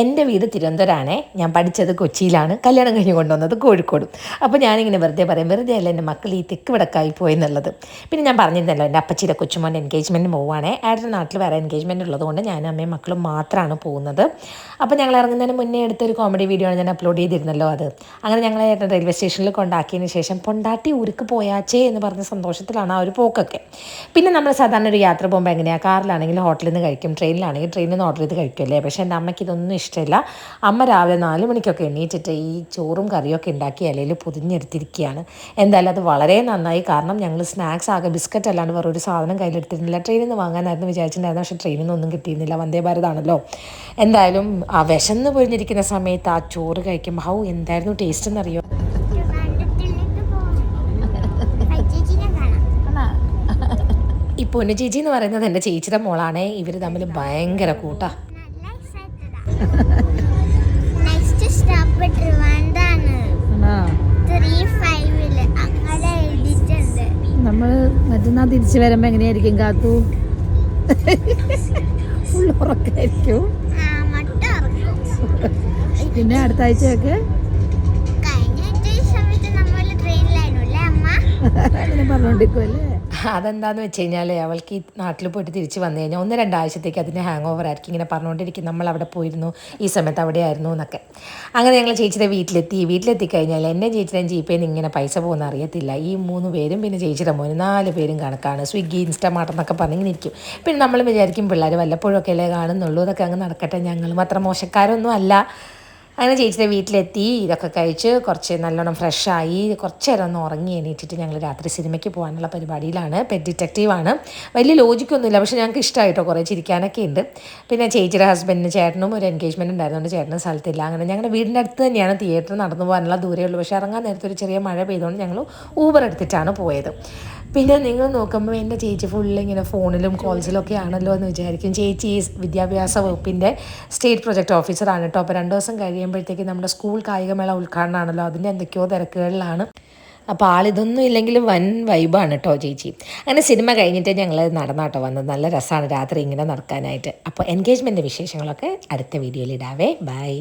എൻ്റെ വീട് തിരുവനന്തപുരമാണേ. ഞാൻ പഠിച്ചത് കൊച്ചിയിലാണ്, കല്യാണം കഴിഞ്ഞ് കൊണ്ടുവന്നത് കോഴിക്കോടും. അപ്പോൾ ഞാനിങ്ങനെ വെറുതെ പറയും, വെറുതെ അല്ല എൻ്റെ മക്കൾ ഈ തെക്ക് വടക്കായി പോയെന്നുള്ളത്. പിന്നെ ഞാൻ പറഞ്ഞിരുന്നല്ലോ എൻ്റെ അപ്പച്ചിയുടെ കൊച്ചുമോൻ്റെ എൻഗേജ്മെൻറ്റ് പോവുകയാണേ. ഏട്ടൻ്റെ നാട്ടിൽ വേറെ എൻഗേജ്മെൻറ്റ് ഉള്ളതുകൊണ്ട് ഞാനും അമ്മയും മക്കളും മാത്രമാണ് പോകുന്നത്. അപ്പോൾ ഞങ്ങൾ ഇറങ്ങുന്നതിന് മുന്നേ എടുത്തൊരു കോമഡി വീഡിയോ ആണ് ഞാൻ അപ്ലോഡ് ചെയ്തിരുന്നല്ലോ അത്. അങ്ങനെ ഞങ്ങളെ ഏട്ടൻ റെയിൽവേ സ്റ്റേഷനിൽ കൊണ്ടാക്കിയതിന് ശേഷം പൊണ്ടാട്ടി ഊർക്ക് പോയാച്ചേ എന്ന് പറഞ്ഞ സന്തോഷത്തിലാണ് ആ ഒരു പോക്കൊക്കെ. പിന്നെ നമ്മൾ സാധാരണ ഒരു യാത്ര പോകുമ്പോൾ എങ്ങനെയാണ്, കാറിലാണെങ്കിൽ ഹോട്ടലിൽ നിന്ന് കഴിക്കും, ട്രെയിനിലാണെങ്കിൽ ട്രെയിനിൽ നിന്ന് ഓർഡർ ചെയ്ത് കഴിക്കുമല്ലേ. പക്ഷേ എൻ്റെ അമ്മയ്ക്ക് ഇതൊന്നും ഇഷ്ടമില്ല. അമ്മ രാവിലെ 4 മണിക്കൊക്കെ എണീറ്റിട്ട് ഈ ചോറും കറിയൊക്കെ ഉണ്ടാക്കി ഇലയിൽ പൊതിഞ്ഞെടുത്തിരിക്കുകയാണ്. എന്തായാലും അത് വളരെ നന്നായി. കാരണം ഞങ്ങൾ സ്നാക്സ് ആകെ ബിസ്ക്കറ്റ് അല്ലാണ്ട് വേറെ ഒരു സാധനം കയ്യിലെടുത്തിരുന്നില്ല. ട്രെയിനിൽ നിന്ന് വാങ്ങാനായിരുന്നു വിചാരിച്ചിട്ടുണ്ടായിരുന്നു, പക്ഷേ ട്രെയിനിൽ നിന്നൊന്നും കിട്ടിയിരുന്നില്ല, വന്ദേ ഭാരതാണല്ലോ. എന്തായാലും ആ വിശന്ന് പൊഴിഞ്ഞിരിക്കുന്ന സമയത്ത് ആ ചോറ് കഴിക്കുമ്പോൾ എന്തായിരുന്നു ടേസ്റ്റ് എന്നറിയോ. ഈ പൊന്നു ചേച്ചി എന്ന് പറയുന്നത് എൻ്റെ ചേച്ചിയുടെ മോളാണേ. ഇവർ തമ്മിൽ ഭയങ്കര കൂട്ടാ. നമ്മൾ മറ്റന്നാൾ തിരിച്ചു വരുമ്പോ എങ്ങനെയായിരിക്കും കാത്തു? ഫുൾ ഉറക്കായിരിക്കും. പിന്നെ അടുത്ത ആഴ്ചയൊക്കെ അങ്ങനെ പറഞ്ഞോണ്ടിരിക്കുമല്ലേ. അതെന്താണെന്ന് വെച്ച് കഴിഞ്ഞാൽ അവൾക്ക് ഈ നാട്ടിൽ പോയിട്ട് തിരിച്ച് വന്നു കഴിഞ്ഞാൽ 1-2 ആഴ്ചത്തേക്ക് അതിന് ഹാങ് ഓവർ ആയിരിക്കും. ഇങ്ങനെ പറഞ്ഞുകൊണ്ടിരിക്കും നമ്മൾ അവിടെ പോയിരുന്നു, ഈ സമയത്ത് അവിടെ ആയിരുന്നു എന്നൊക്കെ. അങ്ങനെ ഞങ്ങൾ ചേച്ചിയുടെ വീട്ടിലെത്തി കഴിഞ്ഞാൽ എൻ്റെ ചേച്ചിയുടെയും ജീപ്പേന്ന് ഇങ്ങനെ പൈസ പോകുന്ന അറിയത്തില്ല. ഈ 3 പേരും പിന്നെ ചേച്ചിയുടെ മോന് 4 പേരും കണക്കാണ്. സ്വിഗ്ഗി, ഇൻസ്റ്റാമാർട്ട് എന്നൊക്കെ പറഞ്ഞിങ്ങനെ ഇരിക്കും. പിന്നെ നമ്മൾ വിചാരിക്കും പിള്ളേർ വല്ലപ്പോഴൊക്കെ അല്ലേ കാണുന്നുള്ളൂ, അതൊക്കെ അങ്ങ് നടക്കട്ടെ, ഞങ്ങളും അത്ര മോശക്കാരൊന്നും അല്ല. അങ്ങനെ ചേച്ചിയുടെ വീട്ടിലെത്തി, ഇതൊക്കെ കഴിച്ച് കുറച്ച് നല്ലോണം ഫ്രഷായി കുറച്ച് നേരം ഒന്ന് ഉറങ്ങി എണീറ്റിട്ട് ഞങ്ങൾ രാത്രി സിനിമയ്ക്ക് പോകാനുള്ള പരിപാടിയിലാണ്. പെറ്റ് ഡിറ്റക്റ്റീവാണ്. വലിയ ലോജിക്കൊന്നുമില്ല, പക്ഷേ ഞങ്ങൾക്ക് ഇഷ്ടമായിട്ടോ, കുറേ ചിരിക്കാനൊക്കെ ഉണ്ട്. പിന്നെ ചേച്ചിയുടെ ഹസ്ബൻഡിന് ചേട്ടനും ഒരു എൻഗേജ്മെൻറ്റ് ഉണ്ടായിരുന്നുകൊണ്ട് ചേട്ടനും സ്ഥലത്തില്ല. അങ്ങനെ ഞങ്ങളുടെ വീടിൻ്റെ അടുത്ത് തന്നെയാണ് തിയേറ്റർ, നടന്നു പോകാനുള്ള ദൂരമേ ഉള്ളൂ. പക്ഷേ ഇറങ്ങാൻ നേരത്തെ ഒരു ചെറിയ മഴ പെയ്തുകൊണ്ട് ഞങ്ങൾ ഊബർ എടുത്തിട്ടാണ് പോയത്. പിന്നെ നിങ്ങൾ നോക്കുമ്പോൾ എൻ്റെ ചേച്ചി ഫുള്ള് ഇങ്ങനെ ഫോണിലും കോൾസിലൊക്കെ ആണല്ലോ എന്ന് വിചാരിക്കും. ചേച്ചി വിദ്യാഭ്യാസ വകുപ്പിൻ്റെ സ്റ്റേറ്റ് പ്രൊജക്ട് ഓഫീസറാണ് കേട്ടോ. അപ്പോൾ 2 ദിവസം കഴിയുമ്പോഴത്തേക്ക് നമ്മുടെ സ്കൂൾ കായികമേള ഉദ്ഘാടനമാണല്ലോ, അതിൻ്റെ എന്തൊക്കെയോ തിരക്കുകളിലാണ്. അപ്പോൾ ആളിതൊന്നും ഇല്ലെങ്കിലും വൻ വൈബാണ് കേട്ടോ ചേച്ചി. അങ്ങനെ സിനിമ കഴിഞ്ഞിട്ട് ഞങ്ങൾ നടന്നാട്ടോ വന്നത്. നല്ല രസമാണ് രാത്രി ഇങ്ങനെ നടക്കാനായിട്ട്. അപ്പോൾ എൻഗേജ്മെൻറ്റ് വിശേഷങ്ങളൊക്കെ അടുത്ത വീഡിയോയിൽ ഇടാവേ. ബൈ.